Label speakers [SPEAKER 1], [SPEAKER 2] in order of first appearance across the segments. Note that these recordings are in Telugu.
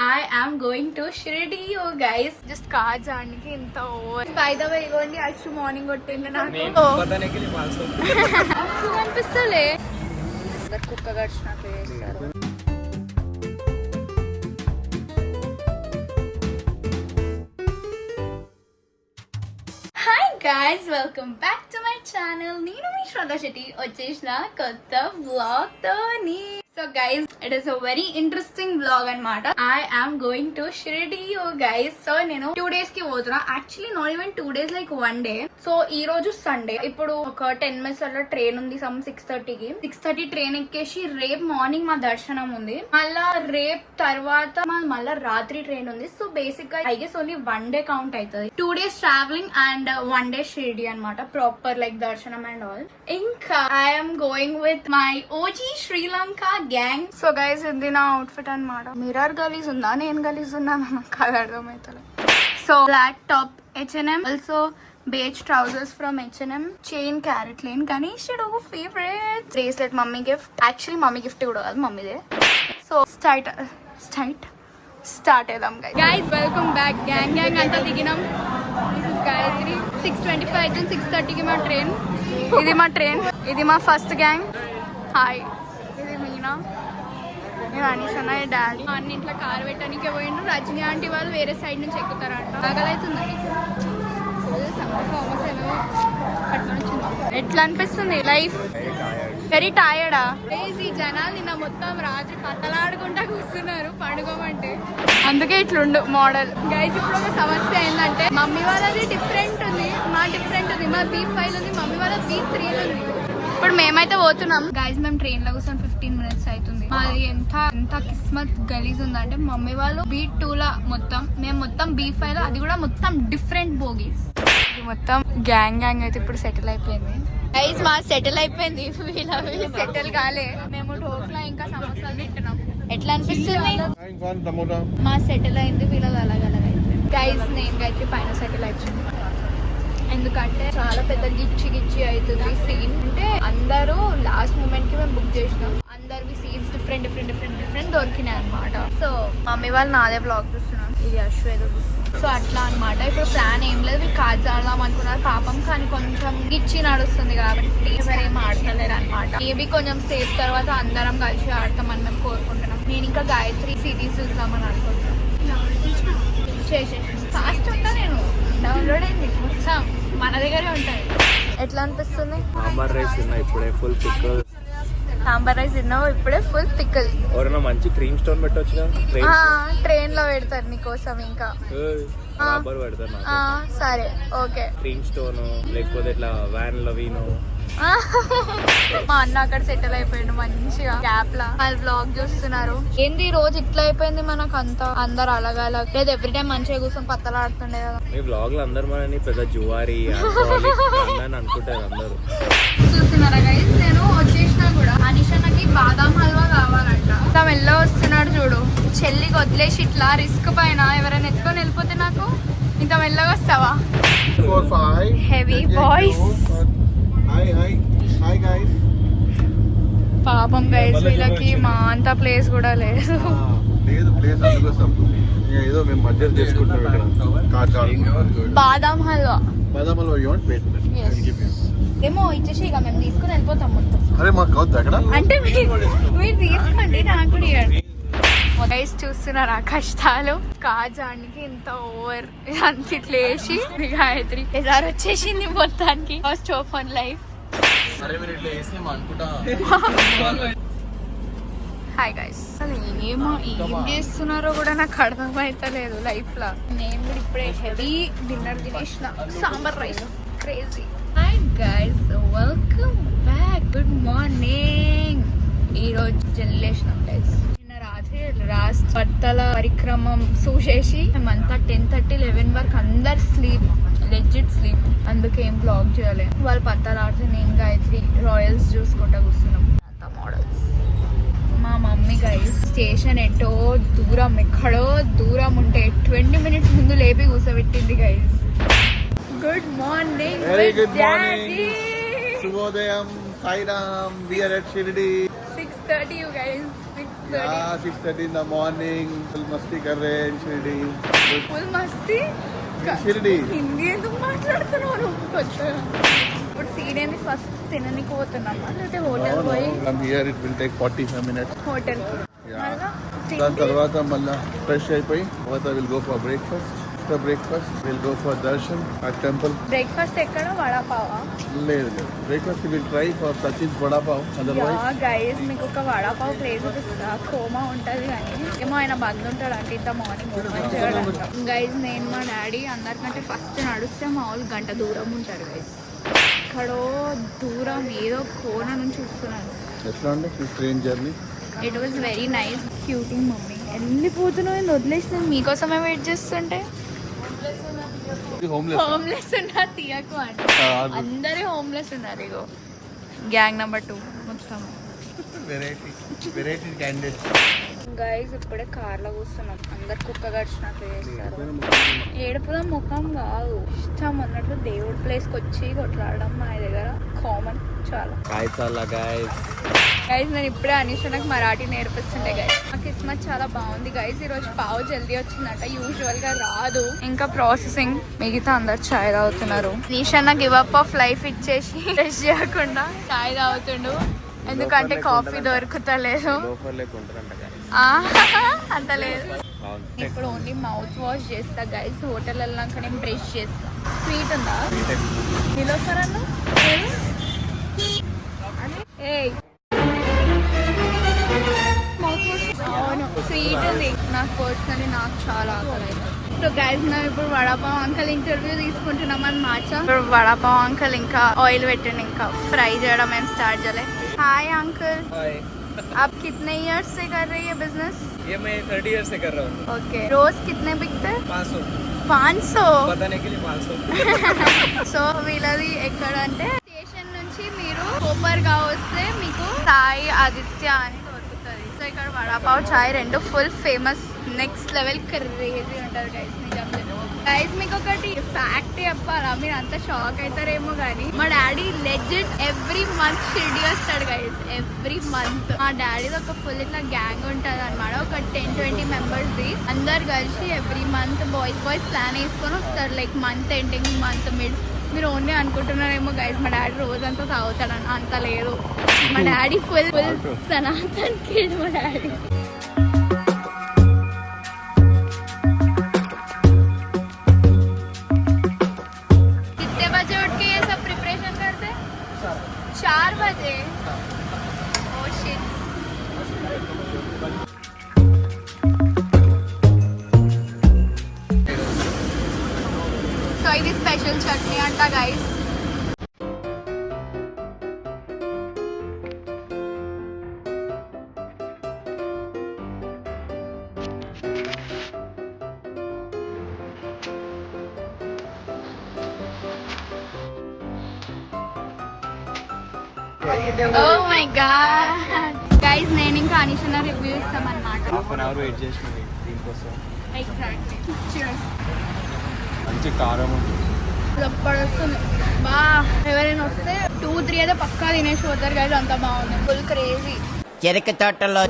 [SPEAKER 1] I am going to Shirdi, you guys. Just car journey ki inta over. By the way, igondi Ashu morning kottindi naaku.
[SPEAKER 2] patane ke liye also.
[SPEAKER 1] Ashu anpistale. Dar kukka garchinattu chesaru. Hi guys, welcome back to my channel. Neenu mee Shraddha Shetty vachesina kotta vlog toni. So guys, it is a very interesting vlog anamata. I am going to Shirdi, you guys. So nenu 2 days ki pothuna. Actually not even 2 days, like 1 day. So ee roju Sunday. Ippudu oka 10 minutes alla train undi some 6:30 ki. 6:30 train ekkeshi rep morning ma darshanam undi. Malla rep tarvata malla ratri train undi. So basically I guess only 1 day count aitadi. 2 days traveling and 1 day Shirdi anamata. Proper like darshanam and all. Inka I am going with my OG Sri Lanka gang. So guys, ఇది నా అవుట్ఫిట్ అన్నమాట. మిర్రర్ గలీజ్ ఉందా, నేను గలీజ్ ఉన్నా నాకు కాదు అర్థమవుతలే. So black top H&M, also beige trousers from H&M, chain CaratLane కానీ షెడో favourite, bracelet mummy gift. Actually mummy gift కూడా కాదు, మమ్మీదే. సో స్టార్ట్ అయిదాం గైస్. Welcome back. గ్యాంగ్ అంతా దిగినాం. This is Gayatri. 6:25 అయితే 6:30కి మా ట్రైన్. ఇది మా ట్రైన్, ఇది మా ఫస్ట్ గ్యాంగ్. హాయ్, ఇది మీనా, నేను అనీష్ అన్న, డాడీ అన్నింట్లో కారు పెట్టడానికి పోయిండు. రజనీ ఆంటీ వాళ్ళు వేరే సైడ్ నుంచి ఎక్కుతారంట. ఆగలవుతుంది. ఎట్లా అనిపిస్తుంది లైఫ్? వెరీ టైర్డా? ఈ జనాలు నిన్న మొత్తం రాత్రి కథలాడుకుంటా కూర్చున్నారు పండుకోమంటే. అందుకే ఇట్లుండు మోడల్. గైస్ ఇప్పుడు ఒక సమస్య ఏంటంటే మమ్మీ వాళ్ళది డిఫరెంట్ ఉంది, మా డిఫరెంట్ ఉంది. మా B5 ఉంది, మమ్మీ వాళ్ళ B3 ఉంది. ఇప్పుడు మేమైతే పోతున్నాం గైస్. మేము ట్రైన్ లో కూర్చొని 15 minutes అవుతుంది. మాది ఎంత కిస్మత్ గలీజ్ ఉందంటే మమ్మీ వాళ్ళు B2 లా మొత్తం, మేము మొత్తం B5 లో, అది కూడా మొత్తం డిఫరెంట్ బోగీస్. మొత్తం గ్యాంగ్ అయితే ఇప్పుడు సెటిల్ అయిపోయింది గైస్. మా సెటిల్ అయిపోయింది, వీళ్ళు సెటిల్ కాలే. మేము టోక్లా ఇంకా సమోసాలు తింటున్నాం. ఎట్లా అనిపిస్తుంది? మా సెటిల్ అయింది, వీళ్ళది అలాగైపోయింది గైస్. నేను అయితే పైన సెటిల్ అయిపోయింది. ఎందుకంటే చాలా పెద్ద గిచ్చి అవుతుంది సీన్. అంటే అందరూ లాస్ట్ మూమెంట్ కి మేము బుక్ చేసినాం. అందరివి సీన్స్ డిఫరెంట్ దొరికినాయి అనమాట. సో మమ్మీ వాళ్ళు నాదే బ్లాగ్ చూస్తున్నాం. ఇది అశ్వ ఏదో సో అట్లా అనమాట. ఇప్పుడు ప్లాన్ ఏం లేదు, వీళ్ళు కార్డ్స్ ఆడదాం అనుకున్నారు పాపం, కానీ కొంచెం గిచ్చి నడుస్తుంది కాబట్టి ఎవరేం ఆడతలేరు అనమాట. మేబీ కొంచెం సేఫ్ తర్వాత అందరం కలిసి ఆడతామని మేము కోరుకుంటున్నాం. నేను ఇంకా గాయత్రి సిరీస్ చూద్దామని అనుకుంటున్నాను. చేసేసి ఫాస్ట్ ఉంటా, నేను డౌన్లోడ్ అయింది మొత్తం మన దగ్గరే ఉంటాయి. ఎట్లా అనిపిస్తుంది?
[SPEAKER 2] సాంబార్ రైస్ తిన్నా ఇప్పుడే, ఫుల్ పిక్కల్.
[SPEAKER 1] సాంబార్ రైస్ తిన్నావు ఇప్పుడే, ఫుల్ పిక్కల్.
[SPEAKER 2] ఎవరైనా మంచి క్రీమ్ స్టోన్ పెట్టొచ్చు కదా,
[SPEAKER 1] ట్రైన్ లో పెడతారు నీకోసం. ఇంకా
[SPEAKER 2] పెడతారు.
[SPEAKER 1] సరే ఓకే.
[SPEAKER 2] క్రీమ్ స్టోన్ లేకపోతే ఇట్లా వ్యాన్ లో వీను.
[SPEAKER 1] మా అన్న అక్కడ సెటిల్ అయిపోయాడు మంచిగా గ్యాప్ లా. వాళ్ళు బ్లాగ్ చూస్తున్నారు. ఏంది ఈ రోజు ఇట్లా అయిపోయింది మనకు అంతా, అందరు అలాగా లేదు. ఎవ్రీ టైం మంచిగా కూర్చొని పత్తలు ఆడుతుండే కదా.
[SPEAKER 2] మీ బ్లాగ్ లో అందరు మనని పెద్ద జువారి అనుకుంటారు అందరు.
[SPEAKER 1] చూస్తున్నారా గైస్, నేను వచ్చేసినా కూడా అనిషాకి బాదాం హల్వా కావాలంట. మెల్ల వస్తున్నాడు చూడు. చెల్లికి వదిలేసి ఇట్లా రిస్క్ పైన ఎవరైనా ఎత్తుకొని వెళ్ళిపోతే నాకు ఇంత మెల్లగా వస్తావా? Heavy boys.
[SPEAKER 3] Hi guys.
[SPEAKER 1] పాపం గైస్, వీళ్ళకి మా అంత ప్లేస్ కూడా లేదు.
[SPEAKER 3] ప్లేస్ అందుకోసం ఏదో మేము మధ్య చేసుకుంటాం ఇక్కడ.
[SPEAKER 1] బాదాం హల్వా
[SPEAKER 3] you
[SPEAKER 1] ఏమో ఇచ్చేసి ఇక మేము తీసుకుని వెళ్ళిపోతాం మొత్తం.
[SPEAKER 3] అరే మాకు కావద్దు అక్కడ
[SPEAKER 1] అంటే మీరు తీసుకోండి, నాకు కూడా ఇవ్వండి. గైస్ చూస్తున్నారా కష్టాలు? కాజానికి ఇంత ఓవర్ అంత ఇట్లా వేసి గాయత్రి ఎసారి వచ్చేసింది మొత్తానికి. First of on life. Hi guys. అసలు ఏం చేస్తున్నారో కూడా నాకు అర్థమైతలేదు లైఫ్ లా. నేను కూడా ఇప్పుడే హెవీ డిన్నర్ తినేసిన, sambar rice. Crazy. Hi guys, welcome back. Good morning. ఈ రోజు జనరేషన్ గైస్. నిన్న రాత్రి బట్టల పరిక్రమం చూసేసి మేమంతా 10:30-11 వరకు అందరు స్లీప్, లెజిట్ స్లీప్. అందుకే ఏం బ్లాగ్ చేయాలి. వాళ్ళు పత్తాలు ఆడితే నేను గాయత్రి రాయల్స్ చూసుకుంటా కూర్చున్నాం. అంతా మోడల్స్. మా మమ్మీ గైస్ స్టేషన్ ఎక్కడో దూరం ఉంటే 20 minutes ముందు లేపి కూర్చోబెట్టింది గైస్. Good morning.
[SPEAKER 3] శుభోదయం. Sairam. We are at Shirdi.
[SPEAKER 1] 6:30 you guys.
[SPEAKER 3] Yeah, 6:30 in the morning. Full masti kar rahe hain in Shirdi.
[SPEAKER 1] Full Masti
[SPEAKER 3] In Shirdi.
[SPEAKER 1] Hindi ఎందుకు మాట్లాడుతున్నావు నువ్వు కొత్తగా? ఇప్పుడు సీన్ ఏంది, ఫస్ట్ తిననీకి పోతున్నామా లేకపోతే హోటల్
[SPEAKER 3] No,
[SPEAKER 1] పోయి
[SPEAKER 3] no. From here it will take 45 minutes.
[SPEAKER 1] Hotel
[SPEAKER 3] Yeah. దాని తర్వాత మళ్ళా ఫ్రెష్ అయిపోయి తర్వాత will go for breakfast. After breakfast will go for darshan ఆ టెంపుల్.
[SPEAKER 1] బ్రేక్ఫాస్ట్ ఎక్కడ? వడాపావా?
[SPEAKER 3] లేదు లేదు breakfast will try for Sachin's vada pav. Otherwise
[SPEAKER 1] guys మీకు ఒక వడాపావ్ ప్లేస్ చూపిస్తా. కోమా ఉంటది కానీ ఏమో ఆయన బంద్ ఉంటాడు అంటే ఇంత మార్నింగ్ ఓపెన్ చేయడం. గైస్ నేను మా డాడీ అందరికంటే ఫస్ట్ నడుస్తే మా వాళ్ళు గంట దూరం ఉంటారు గైస్. ఎక్కడో దూరం ఏదో కోన నుంచి చూస్తున్నాను.
[SPEAKER 3] ఎట్లా ఉండే ఈ train journey?
[SPEAKER 1] It was very nice. క్యూటింగ్ మమ్మీ వెళ్ళిపోతున్నావు వదిలేసిన మీకోసమే వెయిట్ చేస్తుంటే.
[SPEAKER 3] హోమ్లెస్
[SPEAKER 1] హోమ్లెస్ ఉన్నా తీయకు అంటే అందరూ హోమ్లెస్ ఉన్నారు. ఇగో గ్యాంగ్ నెంబర్ 2 మొత్తం
[SPEAKER 3] వెరైటీ క్యాండిడేట్.
[SPEAKER 1] గైస్ ఇప్పుడే కార్లో కూర్చున్నాం. అందరు కుక్క గడిచినట్లు చేస్తారు. ఏడుపుల ముఖం కాదు, ఇష్టం అన్నట్లు దేవుడి ప్లేస్కి వచ్చి కొట్లాడడం మా దగ్గర కామన్ చాలా. గైస్ నేను ఇప్పుడే అనీష్ నాకు మరాఠీ నేర్పిస్తుండే గైస్. మా కిస్మత్ చాలా బాగుంది గైస్. ఈరోజు పావు జల్దీ వచ్చిందట, యూజువల్ గా రాదు. ఇంకా ప్రాసెసింగ్. మిగతా అందరు చాయ్ తాగుతున్నారు. అనీష్ అన్న గివ్ అప్ ఆఫ్ లైఫ్ ఇచ్చేసి ఫ్రెష్ చేయకుండా చాయ్ తాగుతుండు. ఎందుకంటే కాఫీ దొరుకుతలేదు. అంత లేదు. ఇప్పుడు ఓన్లీ మౌత్ వాష్ చేస్తా గైస్. హోటల్ వెళ్ళాక నేను బ్రష్ చేస్తా. స్వీట్ ఉందా నిలోఫర్ అన్న? అవును స్వీట్ ఉంది. నాకు పర్సనలీ నాకు చాలా ఆకలి. సో గైస్ మేము ఇప్పుడు వడాపావ్ అంకల్ ఇంటర్వ్యూ తీసుకుంటున్నాం అన్నమాట. ఇప్పుడు వడాపావ్ అంకల్ ఇంకా ఆయిల్ పెట్టండి, ఇంకా ఫ్రై చేయడం ఏం స్టార్ట్ చేయలే. హాయ్ अंकल, आप कितने ईयर्स से कर रही है बिजनेस?
[SPEAKER 4] ये मैं 30 ईयर से कर रहा हूँ.
[SPEAKER 1] ओके. रोज कितने बिकते? 500
[SPEAKER 4] बताने के लिए 500.
[SPEAKER 1] సో వీళ్ళది ఎక్కడ అంటే స్టేషన్ నుంచి మీరు కోపర్గా వస్తే మీకు సాయి ఆదిత్య అని దొరుకుతుంది. సో ఇక్కడ వడాపావ్ చాయ్ రెండు full famous, next level crazy ఉంటుంది గైస్. నిజం గైస్ మీకు ఒకటి ఫ్యాక్ట్ చెప్పాలా, మీరు అంత షాక్ అవుతారేమో కానీ మా daddy legit every month Shirdi వస్తాడు గైస్. ఎవ్రీ మంత్ మా డాడీది ఒక ఫుల్ ఇట్లా గ్యాంగ్ ఉంటుంది అనమాట. ఒక 10-20 మెంబర్స్ది. అందరు కలిసి ఎవ్రీ మంత్ బాయ్స్ ప్లాన్ వేసుకొని వస్తారు. Like month ending, month mid. మీరు ఓన్లీ అనుకుంటున్నారేమో గైస్ మా డాడీ రోజంతా తాగుతాడని. అంత లేదు. మా డాడీ ఫుల్ సనాతన్ కిడ్ మా డాడీ. कितने बजे उठ के ये सब प्रिपरेशन करते? 4 बजे. Oh shit. సో ఇది స్పెషల్ చట్నీ అంట guys. Oh my god. Guys నేను ఇంకా అనీష్ రివ్యూ ఇస్తాం అన్నమాట.
[SPEAKER 2] హాఫ్ అన్ అవర్ వెయిట్ చేసినది దీనికోసం.
[SPEAKER 1] ఎగ్జాక్ట్లీ. Cheers.
[SPEAKER 2] మంచి కారం ఉంటుంది.
[SPEAKER 1] జబర్దస్తుంది. బా ఎవరైనా వస్తే 2-3 అయితే పక్కా తినేసి పోతారు గైస్. అంత బాగుంది. Full crazy.
[SPEAKER 5] చెరుకు తోటలో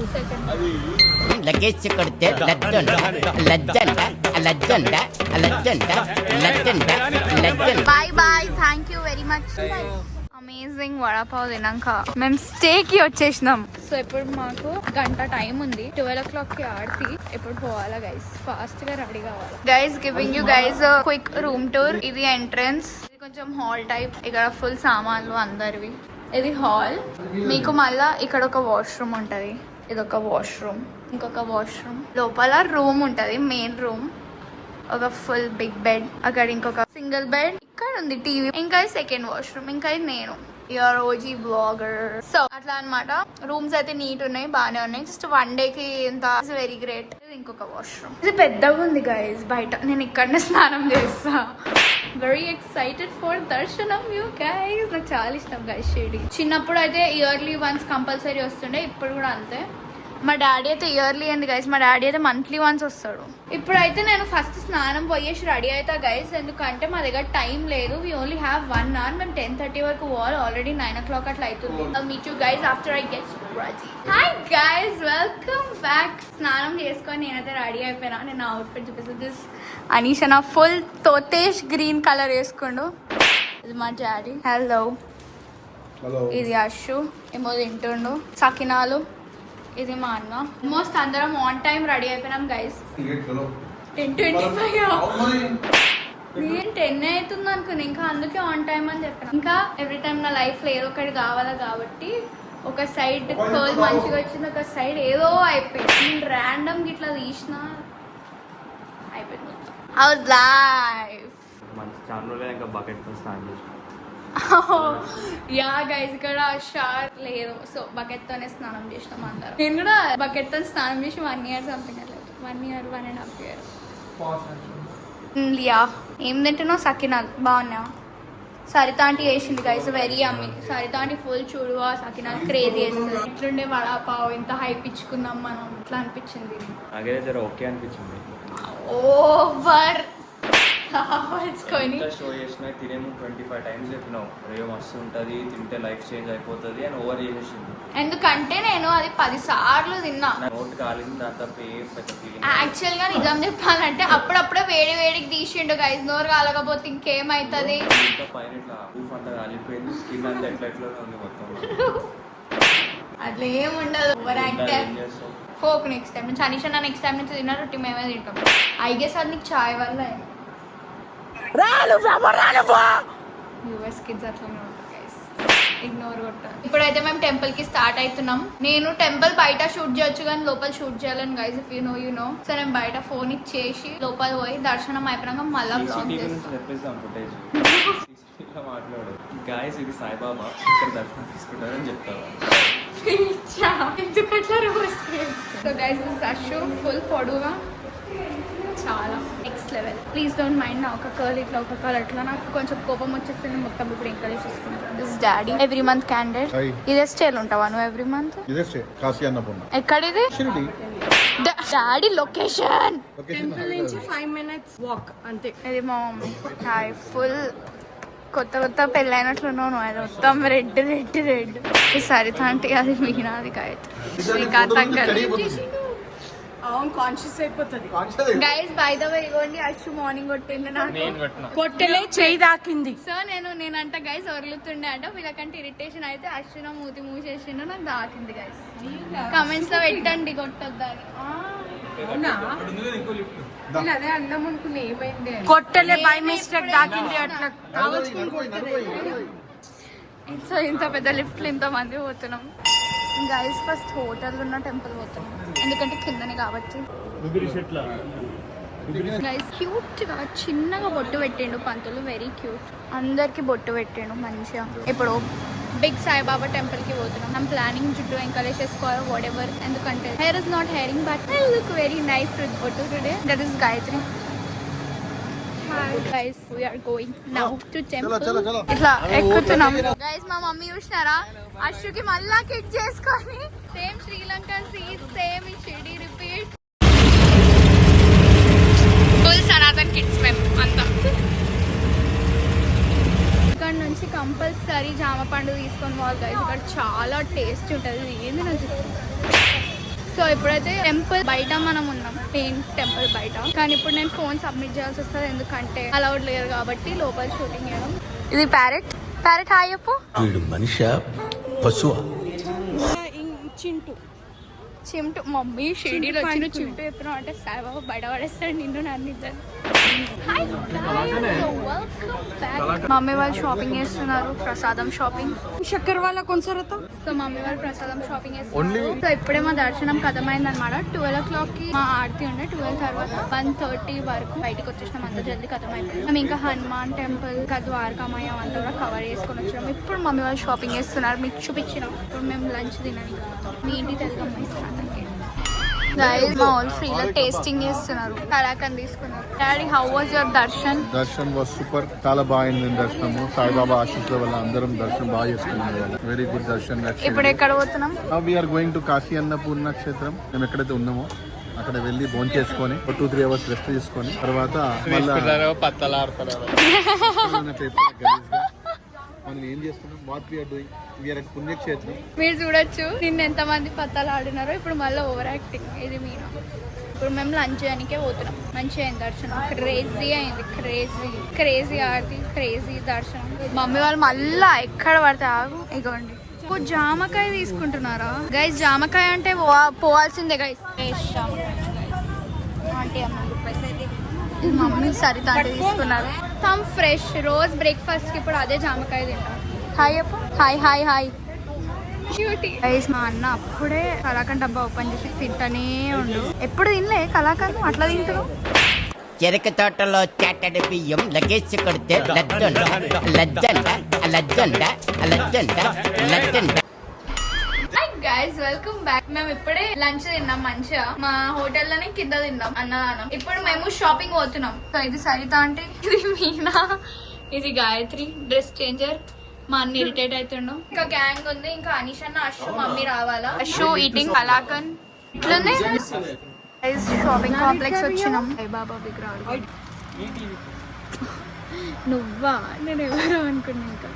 [SPEAKER 5] లగేజ్ కొడితే లజ్జండ లజ్జండ లజ్జండ లజ్జండ లజ్జండ లజ్జండ.
[SPEAKER 1] Bye bye. Thank you very much. Amazing vada pav తినాక మేము స్టే కి వచ్చేసినాం. సో ఇప్పుడు మాకు గంట టైం ఉంది. 12 o'clock కి ఆడితే ఇప్పుడు పోవాలా గైస్. ఫాస్ట్ గా రెడీ కావాలి guys. Giving you guys quick room tour. ఇది ఎంట్రన్స్. ఇది కొంచెం హాల్ టైప్. ఇక్కడ ఫుల్ సామాన్లు అందరివి. ఇది హాల్. మీకు మళ్ళా ఇక్కడ ఒక వాష్రూమ్ ఉంటది. ఇది ఒక వాష్రూమ్, ఇంకొక వాష్రూమ్. లోపల రూమ్ ఉంటది, మెయిన్ రూమ్. ఒక ఫుల్ బిగ్ బెడ్. అక్కడ ఇంకొక సింగిల్ బెడ్. ఇక్కడ ఉంది టీవీ. ఇంకా సెకండ్ వాష్రూమ్. ఇంకా నేను యువర్ ఓజీ బ్లాగర్. సో అట్లా అన్నమాట. రూమ్స్ అయితే నీట్ ఉన్నాయి, బాగానే ఉన్నాయి. జస్ట్ 1 day కి ఇంత వెరీ గ్రేట్. ఇంకొక వాష్రూమ్. ఇది పెద్దగా ఉంది గైస్. బయట నేను ఇక్కడనే స్నానం చేస్తా. వెరీ ఎక్సైటెడ్ ఫర్ దర్శనం యూ గైస్. నాకు చాలా ఇష్టం గైస్ షిర్డీ. చిన్నప్పుడు అయితే ఇయర్లీ వన్స్ కంపల్సరీ వస్తుండే. ఇప్పుడు కూడా అంతే. మా డాడీ అయితే ఇయర్లీ అండి గైస్, మా డాడీ అయితే మంత్లీ వన్స్ వస్తాడు. ఇప్పుడైతే నేను ఫస్ట్ స్నానం పోయేసి రెడీ అవుతా గైస్, ఎందుకంటే మా దగ్గర టైం లేదు. We only have 1 hour. మేము 10:30 వరకు పోవాలి, ఆల్రెడీ 9 o'clock అట్లా అవుతుంది. Meet you guys after I get ready. Hi guys, welcome back. స్నానం చేసుకొని నేనైతే రెడీ అయిపోయినా. నేను నా అవుట్ఫిట్ చూపిస్తాను. దిస్ అనీషా నా ఫుల్ తోతేష్ గ్రీన్ కలర్ వేసుకోండు. ఇది మా డాడీ. హలో. ఇది అషు ఏమో తింటుండు. సకినాలు. ఇది మా అన్న. ఆల్మోస్ట్ అందరం ఆన్ టైం రెడీ అయిపోయినాం గైస్. 10:25 నేను 10 అవుతుంది అనుకున్నా, ఇంకా అందుకే ఆన్ టైం అని చెప్పిన. ఇంకా ఎవ్రీ టైం నా లైఫ్ లో ఏదో ఒకటి కావాలా కాబట్టి ఒక సైడ్ కర్ల్ మంచిగా వచ్చింది, ఒక సైడ్ ఏదో అయిపోయింది. నేను ర్యాండమ్ ఇట్లా తీసిన అయిపోయింది. I was live.
[SPEAKER 2] మంచి చాలా ఇంకా బకెట్ స్నానం చేసి
[SPEAKER 1] యా గైస్, ఇక్కడ షార్ లేదు, సో బకెట్ తోనే స్నానం చేసినాం అందరం. నేను కూడా బకెట్ తో స్నానం చేసి 1 year సంథింగ్ అట్లా, 1 year 1.5 years. యా. ఏం తింటున్నావు? సకినాలు బాగున్నావు? సరిత ఆంటీ వేసింది గైస్, వెరీ అమ్మి. సరిత ఆంటీ ఫుల్ చూడువా సకినాలు క్రేజీ వేస్తుంది. ఇట్లుండే వడాపావు ఇంత హైప్ ఇచ్చుకుందాం మనం, ఇట్లా అనిపించింది.
[SPEAKER 2] నాకైతే జర ఓకే అనిపించింది.
[SPEAKER 1] ఓవర్
[SPEAKER 2] షో చేసిన తినేమో 25 times చెప్పినావు, రేపు మస్తు ఉంటుంది, తింటే లైఫ్ చేంజ్ అయిపోతుంది అని ఓవర్ చేసేసింది.
[SPEAKER 1] ఎందుకంటే నేను అది 10 సార్లు తిన్నా.
[SPEAKER 2] నోట్ కాలింది, దాని తప్ప ఏం పెద్ద ఫీలింగ్.
[SPEAKER 1] యాక్చువల్ గా నిజం చెప్పాలంటే అప్పుడప్పుడే వేడికి తీసిండు గైస్. నోరు కాలకపోతే ఇంకేమైతుంది.
[SPEAKER 2] ఇంకా పైన ఇట్లా ఊఫ్ అంతా కాలిపోయింది, స్కిన్ అంతా ఎట్లా ఉంది మొత్తం.
[SPEAKER 1] అట్లా ఏముండదు, over actor. Folk next time నుంచి అనీషా నెక్స్ట్ టైం నుంచి తిన్నా, రొట్టి మేమే తింటాం. ఐ గెస్ అది నీకు చాయ్ వల్ల. యూఎస్ కిడ్స్ అట్లనే ఉంటారు గైస్, ఇగ్నోర్ కొట్టారు. ఇప్పుడైతే మేము టెంపుల్ కి స్టార్ట్ అవుతున్నాం. నేను టెంపుల్ బయట షూట్ చేయొచ్చు కానీ లోపల షూట్ చేయాలని guys, if you know. So నేను బయట ఫోన్ ఇచ్చేసి లోపల పోయి దర్శనం అయిపోయినాక మళ్ళీ
[SPEAKER 2] మాట్లాడు గాయస్, ఇది సాయిబాబా ఇక్కడ దర్శనం తీసుకుంటారని చెప్తావా?
[SPEAKER 1] ఎందుకట్లా రోజు. So guys this Ashu full పొడుగా చాలా next level. Please don't mind. నా ఒక కర్ల్ ఇట్లా, ఒక కర్ల్ అట్లా, నాకు కొంచెం కోపం వచ్చేస్తుంది. మొత్తం ఇప్పుడు ఎంకరేజ్ చేసుకుంటాను. This daddy every month candidate. ఇదే స్టేల్ ఉంటావా నువ్వు ఎవ్రీ మంత్?
[SPEAKER 3] ఇదే స్టే కాశీ అన్నపూర్ణ.
[SPEAKER 1] ఎక్కడిది డాడీ లొకేషన్?
[SPEAKER 6] టెంపుల్ నుంచి 5 minutes వాక్ అంతే.
[SPEAKER 1] ఇది మా మమ్మీ. హాయ్. ఫుల్ కొత్త పెళ్ళైనట్లున్నావు. అది మొత్తం రెడ్. ఈ సరిత అంటే అది మీనాది గాయత్రి.
[SPEAKER 6] అవును, కాన్షియస్ అయిపోతుంది.
[SPEAKER 1] గైస్ బై ద వే ఇగోండి, అచ్చు మార్నింగ్ కొట్టింది నాకు.
[SPEAKER 6] కొట్టలే, చేయి దాకింది.
[SPEAKER 1] సో నేనంట గైస్ ఒరులుతుండే అంట. వీళ్ళకంటే ఇరిటేషన్ అయితే అచ్చున మూతి మూసేసిండు, నాకు దాకింది గైస్. కమెంట్స్ లో పెట్టండి కొట్టొద్దని.
[SPEAKER 6] అదే అందం అనుకున్నా, ఏమైంది? కొట్టలే, బై మిస్టేక్ దాకింది. అట్లా
[SPEAKER 1] సో ఇంత పెద్ద లిఫ్ట్లు ఇంత మంది పోతున్నాం గైస్. ఫస్ట్ హోటల్ ఉన్న టెంపుల్ పోతున్నాం, ఎందుకంటే కిందని కాబట్టి. గైస్ క్యూట్ గా చిన్నగా బొట్టు పెట్టిండు పంతులు, వెరీ క్యూట్. అందరికి బొట్టు పెట్టిండు మంచిగా. ఇప్పుడు బిగ్ సాయిబాబా టెంపుల్ కి పోతున్నాం. ఐమ్ ప్లానింగ్ జుట్టు ఎంకరేజ్ చేసుకోవాలి, వాట్ ఎవర్. ఎందుకంటే hair is not hairing, but I look very nice with bottu today. That is Gayatri. Guys, we are going now to temple. ఇట్లా ఎక్కుతున్నాం గైస్. మా మమ్మీ చూసినారా, అశ్వుకి మళ్ళా కిట్ చేసుకొని same Sri Lanka seat, same Shirdi repeat. Full Sanatan kids మేము అంతా. ఇక్కడ నుంచి కంపల్సరీ జామ పండు తీసుకొని పోవాలి గైస్. ఇక్కడ చాలా టేస్ట్ ఉంటుంది. ఏంది నాకు. సో ఇప్పుడైతే టెంపుల్ బయట మనం ఉన్నాం, మెయిన్ టెంపుల్ బయట. కానీ ఇప్పుడు నేను ఫోన్ సబ్మిట్ చేయాల్సి వస్తుంది, ఎందుకంటే అలౌడ్ లేదు కాబట్టి లోపల షూటింగ్ చేయడం. ఇది ప్యారెట్. హాయ్ చెప్పు.
[SPEAKER 7] మనిషి పశువా?
[SPEAKER 1] చిమ్టు. మమ్మీ షిరిడీలో వచ్చిన చిమ్టు చెప్పినావు అంటే సాయిబాబా బయట పడేస్తాడు నిన్ను, నన్ను ఇద్దరు. మమ్మీ వాళ్ళు షాపింగ్ చేస్తున్నారు, ప్రసాదం షాపింగ్.
[SPEAKER 6] చక్కెర వాళ్ళ కొనసారతా.
[SPEAKER 1] సో మమ్మీ వాళ్ళు ప్రసాదం షాపింగ్ చేస్తున్నారు. సో ఇప్పుడే మా దర్శనం కథమైంది అనమాట. 12 o'clock కి మా ఆరతి ఉండే. 12 తర్వాత 1:30 వరకు బయటకు వచ్చేసినాం. అంత జల్దీ కథమైపోయింది. మేము ఇంకా హనుమాన్ టెంపుల్, ద్వారకామయం అంతా కూడా కవర్ చేసుకొని వచ్చినాం. ఇప్పుడు మమ్మీ వాళ్ళు షాపింగ్ చేస్తున్నారు, మీకు చూపించినాం. ఇప్పుడు మేము లంచ్ తినాలి. మీ ఇంటికి తెలుగు అమ్మాయిస్తున్నాం. గైస్ మా వాళ్ళు ఫ్రీలో టేస్టింగ్ చేస్తున్నారు. కలాకండ్ తీసుకున్నారు. Daddy how was your Darshan?
[SPEAKER 3] Darshan was super, చాలా బాగుంది దర్శనము. సాయిబాబా ఆశీస్సుల వల్ల అందరం దర్శనం బాగా చేసుకున్నాం. Very good darshan.
[SPEAKER 1] ఇప్పుడు ఎక్కడ పోతున్నాం?
[SPEAKER 3] We are going to Kashi Annapurna క్షేత్రం. మేము ఎక్కడైతే ఉన్నామో అక్కడ వెళ్ళి భోజనం చేసుకొని 2-3 అవర్స్ రెస్ట్ తీసుకొని తర్వాత మనం ఏం చేస్తున్నాం, what we are doing, we are at పుణ్యక్షేత్రం.
[SPEAKER 1] మీరు చూడొచ్చు నిన్న ఎంత మంది పత్తాలు ఆడినారో. ఇప్పుడు మళ్ళీ ఓవర్ యాక్టింగ్. ఇది మీనా. ఇప్పుడు మేము లంచ్ చేయడానికే పోతున్నాం. మంచిగా అయింది దర్శనం. క్రేజీ అయింది. క్రేజీ ఆడితే క్రేజీ దర్శనం. మమ్మీ వాళ్ళు మళ్ళా ఎక్కడ పడితే ఆగు. ఇగోండి జామకాయ తీసుకుంటున్నారా గైస్? జామకాయ అంటే పోవాల్సిందే గైస్. మమ్మీ సరిత అంటే తీసుకున్నారు. సమ్ ఫ్రెష్ రోజు బ్రేక్ఫాస్ట్ కి ఇప్పుడు అదే జామకాయ తింటాం. హాయ్ అప్పు. Hi hi hi. గైస్ మా అన్న అప్పుడే కలాకండ్ డబ్బా ఓపెన్ చేసి తింటానే ఉండు. ఎప్పుడు తినలే కలాకండ్, అట్లా తింటారు.
[SPEAKER 5] చెరుకు తోటలో చాటడి బియ్యం లగేజ్ కొడితే లజ్జండ లజ్జండ లజ్జండ లజ్జండ లజ్జండ.
[SPEAKER 1] Hi guys, welcome back. మేము ఇప్పుడే లంచ్ తిన్నాం మంచిగా. మా హోటల్లోనే కింద తిన్నాం అన్నదానం. ఇప్పుడు మేము షాపింగ్ పోతున్నాం. సో ఇది సరిత అంటే, ఇది మీనా, ఇది గాయత్రి డ్రెస్ చేంజర్. మా అన్న ఇరిటేట్ అవుతుండు. ఇంకా గ్యాంగ్ ఉంది. ఇంకా అనీష్ అన్న, అశ్వ, మమ్మీ రావాలా. అశ్వ ఈటింగ్ కలాకన్. ఇట్లుంది షాపింగ్ కాంప్లెక్స్ వచ్చినాం. బాబా విగ్రహాలు. నువ్వా? నేను ఎవరు అనుకున్నా. ఇంకా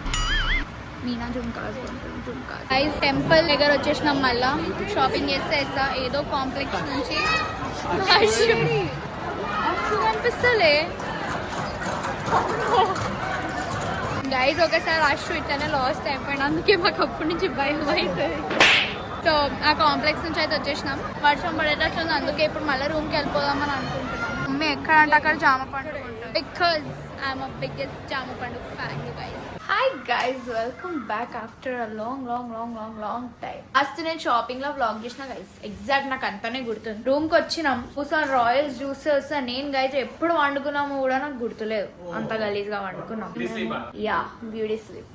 [SPEAKER 1] మీనా జుమ్కాస్ టెంపుల్ దగ్గర వచ్చేసినాం. మళ్ళా షాపింగ్ చేస్తే ఏదో కాంప్లెక్స్ నుంచి అనిపిస్తలే గైజ్. ఒకసారి అశ్వ ఇట్లనే లాస్ట్ అయిపోయింది. అందుకే మాకు అప్పటి నుంచి భయం అవుతుంది. సో ఆ కాంప్లెక్స్ నుంచి అయితే వచ్చేసినాం. వర్షం పడేటట్లుంది. అందుకే ఇప్పుడు మళ్ళీ రూమ్కి వెళ్ళిపోదామని అనుకుంటున్నాం. మమ్మీ ఎక్కడ అంటే అక్కడ జామ పండు బికాజ్ ఐఎమ్ అ బిగ్గెస్ట్ జామ పండు fan guys. Hi guys, welcome back after a long time. First నేను షాపింగ్ లో వ్లాగ్ చేసిన గైస్. ఎగ్జాక్ట్ నాకు అంతానే గుర్తుంది. రూమ్ కి వచ్చినాం, కూర్చొని రాయల్స్ జ్యూసెస్. నేను గైస్ ఎప్పుడు వండుకున్నాము కూడా నాకు గుర్తులేదు. అంత గలీజ్ గా వండుకున్నాం. Yeah, beauty sleep.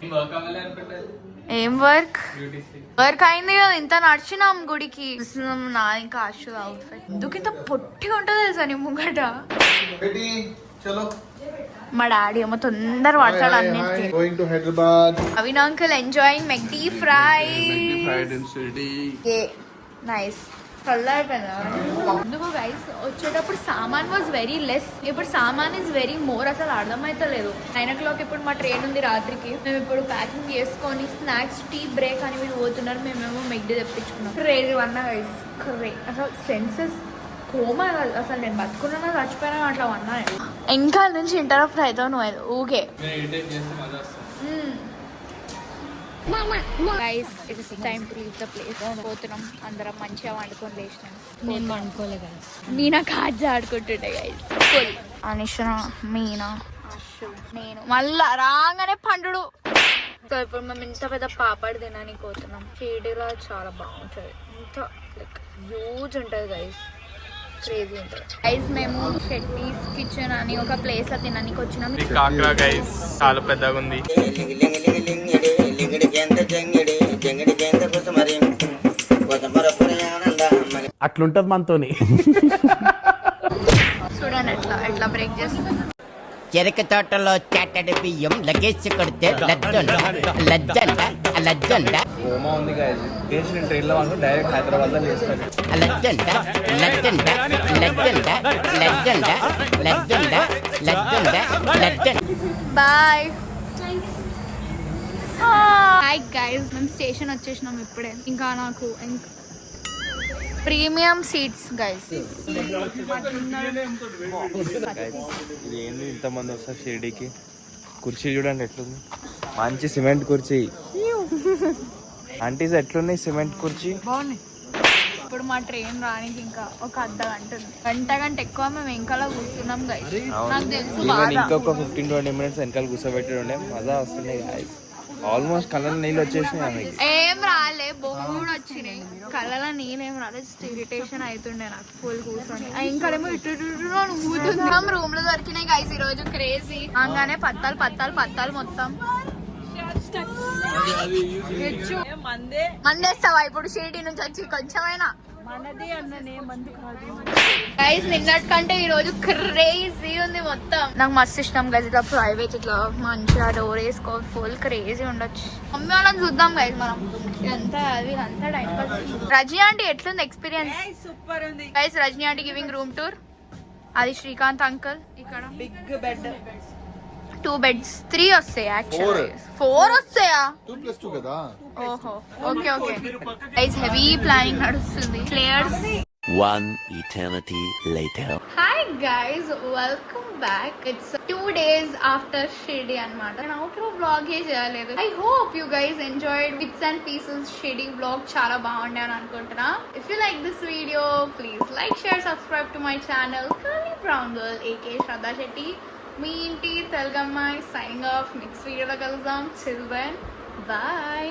[SPEAKER 1] ఏం వర్క్ అయింది కదా. ఇంత నడిచినాం గుడికి. నా ఇంకా అశ్వ అవుట్ఫిట్ ఎందుకు ఇంత పొట్టిగా ఉంటుంది తెలుసా నీ ముంగట. మా డాడీ ఏమో తొందర పడతాడు అన్నింటికి.
[SPEAKER 3] Going to Hyderabad.
[SPEAKER 1] Avin uncle enjoying McD fry. Nice. చల్ల అయిపోయింది. ఎందుకు గైస్ వచ్చేటప్పుడు సామాన్ వాజ్ వెరీ లెస్. ఇప్పుడు సామాన్ ఇస్ వెరీ మోర్. అసలు అర్థమైతలేదు. 9 o'clock ఇప్పుడు మా ట్రైన్ ఉంది రాత్రికి. మేము ఇప్పుడు ప్యాకింగ్ చేసుకొని స్నాక్స్, టీ బ్రేక్ అని మీరు పోతున్నారు. మేమేమో మెక్డీ తెప్పించుకున్నాం. క్రేజీ అన్నా గైస్. అసలు సెన్సెస్ కోమా. అసలు నేను బతుకున్నా చచ్చిపోయినా అట్లా అన్నా. ఇంకా నుంచి ఇంటరప్ట్ అవుతావు నువ్వు ఊకే. Guys it's time to leave the place. పోతున్నాం. అందరం మంచిగా వండుకొని లేచినాం.
[SPEAKER 6] నేను వండుకోలే గైస్.
[SPEAKER 1] మీనా కార్డ్స్ ఆడుకుంటుండే గైస్. ఫుల్ అనిష, మీనా, అశ్వ, నేను మళ్ళా రాగానే పండు. సో ఇప్పుడు మేము ఇంత పెద్ద పాపడ్ తినడానికి పోతున్నాం. షిరిడీలో చాలా బాగుంటుంది. ఇంత లైక్ హ్యూజ్ ఉంటుంది గైస్. క్రేజీ ఉంటుంది గైస్. మేము షెట్టీస్ కిచెన్ అని ఒక ప్లేస్ లో తినడానికి వచ్చినాం.
[SPEAKER 4] కాకరా గైస్ చాలా పెద్దగా ఉంది.
[SPEAKER 7] అట్లుంటది మనతోని.
[SPEAKER 1] చూడండి ఎట్లా బ్రేక్ చేస్తున్నాం.
[SPEAKER 5] చెరుకు తోటలో చాటడి బియ్యం లగేజ్ కొడితే లజ్జండ లజ్జండ లజ్జండ.
[SPEAKER 2] ఓమా ఉంది గైస్. టేస్ట్ నేను ట్రైన్లో వాళ్ళు డైరెక్ట్ హైదరాబాద్ లో చేస్తాను.
[SPEAKER 5] లజ్జండ లజ్జండ లజ్జండ లజ్జండ లజ్జండ లజ్జండ లజ్జండ.
[SPEAKER 1] బాయ్. హాయ్ గైస్, మేము స్టేషన్ వచ్చేసినాం ఇప్పుడే. ఇంకా నాకు ప్రీమియం సీట్స్ గైస్.
[SPEAKER 2] ఇది ఏంది ఇంతమంది వస్తారు షిరిడీకి. కుర్చీ చూడండి ఎట్లుంది. మంచి సిమెంట్ కుర్చీ. ఆంటీస్ ఎట్లున్నాయి సిమెంట్ కుర్చీ?
[SPEAKER 1] బాగున్నాయి. ఇప్పుడు మా ట్రైన్ రానికి ఇంకా ఒక అర్ధ గంట ఉంది. గంట ఎక్కువ మేము వెనకాల కూర్చున్నాం గైస్. నాకు తెలుసు
[SPEAKER 2] ఇంకొక 15-20 minutes వెనకాల కూర్చోబెట్టి ఉండే మజా వస్తున్నాయి గైస్. ఆల్మోస్ట్ కళ్ళలో నీళ్ళు వచ్చేసినాయి.
[SPEAKER 1] ఏం రాలే, బొమ్మ కూడా వచ్చినాయి. కళ్ళలో నీళ్ళేం రాలే. జస్ట్ ఇరిటేషన్ అవుతుండే నాకు ఫుల్ కూర్చొని. ఇంకాడేమో ఇటు రూమ్ లో దొరికినాయి గైస్ ఈ రోజు. క్రేజీ అనగానే పత్తాలు మొత్తం. మందేస్తావా ఇప్పుడు షిరిడి నుంచి వచ్చి కొంచెమైనా?
[SPEAKER 6] మనది అన్ననే మందు కాదు.
[SPEAKER 1] గైస్ నిన్నటి కంటే ఈ రోజు క్రేజీ ఉంది మొత్తం. నాకు మస్తు ఇష్టం గైస్ ఇట్లా ప్రైవేట్ ఇట్లా మంచిగా డోర్ వేసుకో ఫుల్ క్రేజీ ఉండొచ్చు. మమ్మీ వాళ్ళని చూద్దాం గైస్ మనం. ఇదంతా టైం పాస్. రజనీ ఆంటీ ఎట్లుంది ఎక్స్పీరియన్స్?
[SPEAKER 6] సూపర్ ఉంది
[SPEAKER 1] guys Rajani aunty giving room tour. అది శ్రీకాంత్ అంకుల్. ఇక్కడ
[SPEAKER 6] బిగ్ బెడ్
[SPEAKER 1] 2 beds 3 వస్తాయి యాక్చువల్లీ 4 వస్తాయా?
[SPEAKER 3] 2+2 కదా.
[SPEAKER 1] ఓహో okay okay guys heavy planning నడుస్తుంది. Players.
[SPEAKER 8] One eternity later.
[SPEAKER 1] Hi guys, welcome back. It's 2 days after Shirdi anamata. And outro vlog ఏ చేయలేదు. I hope you guys enjoyed bits and pieces Shirdi vlog. చాలా బాగుంది అని అనుకుంటున్నా. If you like this video, please like, share, subscribe to my channel. Curly Brown Girl aka Shraddha Shetty. మీ ఇంటి తెలుగమ్మాయి signing off. Next video లో కలుద్దాం. Till then, bye.